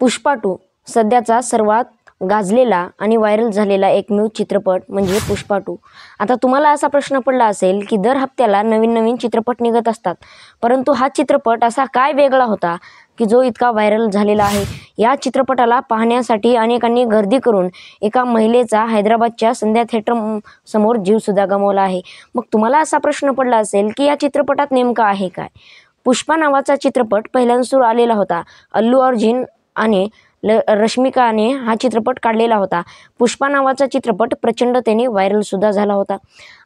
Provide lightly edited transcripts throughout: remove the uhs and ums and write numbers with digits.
पुष्पा 2 सध्याचा सर्वात गाजलेला आणि व्हायरल झालेला एकमेव चित्रपट म्हणजे पुष्पा 2। आता तुम्हाला असा प्रश्न पडला असेल की दर हप्त्याला नवीन नवीन चित्रपट निघत असतात, परंतु हा चित्रपट असा काय वेगळा होता की जो इतका व्हायरल झालेला आहे। या चित्रपटाला पाहण्यासाठी अनेकांनी गर्दी करून एका महिलेचा हैदराबादच्या संध्या थिएटर समोर जीवसुद्धा गमावला आहे। मग तुम्हाला असा प्रश्न पडला असेल की या चित्रपटात नेमका आहे काय। पुष्पा नावाचा चित्रपट पहिल्यांदा आलेला होता। अल्लू अर्जुन आणि रश्मिकाने हा चित्रपट काढलेला होता। पुष्पा नावाचा चित्रपट प्रचंडतेने व्हायरल सुद्धा झाला होता।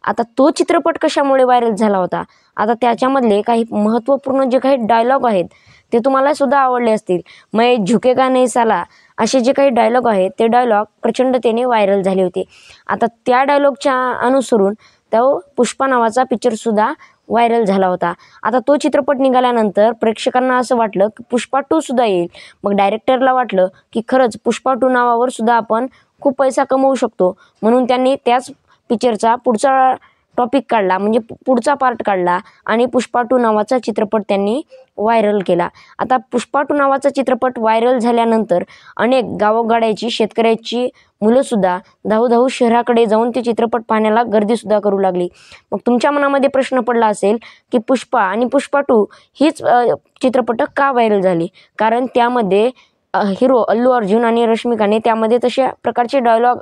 आता तो चित्रपट कशामुळे व्हायरल झाला होता, आता त्याच्यामधले काही महत्त्वपूर्ण जे काही डायलॉग आहेत ते तुम्हाला सुद्धा आवडले असतील। मैं झुकेगा नहीं साला असे जे काही डायलॉग आहेत ते डायलॉग प्रचंडतेने व्हायरल झाले होते। आता त्या डायलॉगच्या अनुसरून तो पुष्पा नावाचा पिक्चर सुद्धा व्हायरल झाला होता। आता तो चित्रपट निघाल्यानंतर प्रेक्षकांना असं वाटलं की पुष्पा 2 सुद्धा येईल। मग डायरेक्टरला वाटलं की खरंच पुष्पा 2 नावावर सुद्धा आपण खूप पैसा कमवू शकतो, म्हणून त्यांनी त्याच पिक्चरचा पुढचा टॉपिक काढला, म्हणजे पुढचा पार्ट काढला आणि पुष्पा 2 नावाचा चित्रपट त्यांनी व्हायरल केला। आता पुष्पा 2 नावाचा चित्रपट व्हायरल झाल्यानंतर अनेक गावोगाड्याची शेतकऱ्याची मुलंसुद्धा धावधाव शहराकडे जाऊन ते चित्रपट पाहण्याला गर्दीसुद्धा करू लागली। मग तुमच्या मनामध्ये प्रश्न पडला असेल की पुष्पा आणि पुष्पा 2 हीच चित्रपट का व्हायरल झाली, कारण त्यामध्ये हिरो अल्लू अर्जुन आणि रश्मिकाने त्यामध्ये तशा प्रकारचे डायलॉग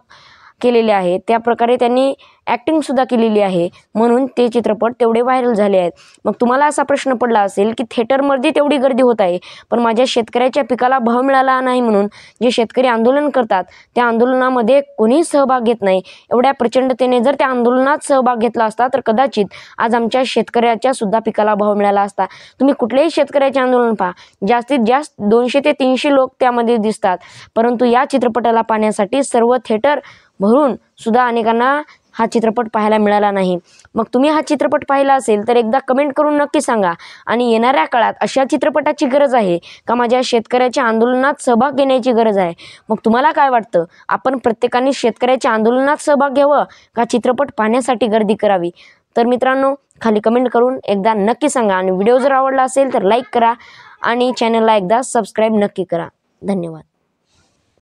केलेले आहेत, त्या प्रकारे त्यांनी ॲक्टिंग सुद्धा केलेली आहे, म्हणून ते चित्रपट तेवढे व्हायरल झाले आहेत। मग तुम्हाला असा प्रश्न पडला असेल की थिएटरमध्ये तेवढी गर्दी होत आहे, पण माझ्या शेतकऱ्याच्या पिकाला भाव मिळाला नाही म्हणून जे शेतकरी आंदोलन करतात त्या आंदोलनामध्ये कोणीही सहभाग घेत नाही। एवढ्या प्रचंडतेने जर त्या आंदोलनात सहभाग घेतला असता तर कदाचित आज आमच्या शेतकऱ्याच्या सुद्धा पिकाला भाव मिळाला असता। तुम्ही कुठलेही शेतकऱ्याचे आंदोलन पहा, जास्तीत जास्त 200 ते 300 लोक त्यामध्ये दिसतात, परंतु या चित्रपटाला पाहण्यासाठी सर्व थिएटर भरून सुद्धा अनेकांना हा चित्रपट पाहायला मिळाला नाही। मग तुम्ही हा चित्रपट पाहिला असेल तर एकदा कमेंट करून नक्की सांगा। आणि येणाऱ्या काळात अशा चित्रपटाची गरज आहे का माझ्या शेतकऱ्याच्या आंदोलनात सहभाग घेण्याची गरज आहे। मग तुम्हाला काय वाटतं, आपण प्रत्येकाने शेतकऱ्याच्या आंदोलनात सहभाग घ्यावा का चित्रपट पाहण्यासाठी गर्दी करावी? तर मित्रांनो, खाली कमेंट करून एकदा नक्की सांगा। आणि व्हिडिओ जर आवडला असेल तर लाईक करा आणि चॅनलला एकदा सबस्क्राईब नक्की करा। धन्यवाद।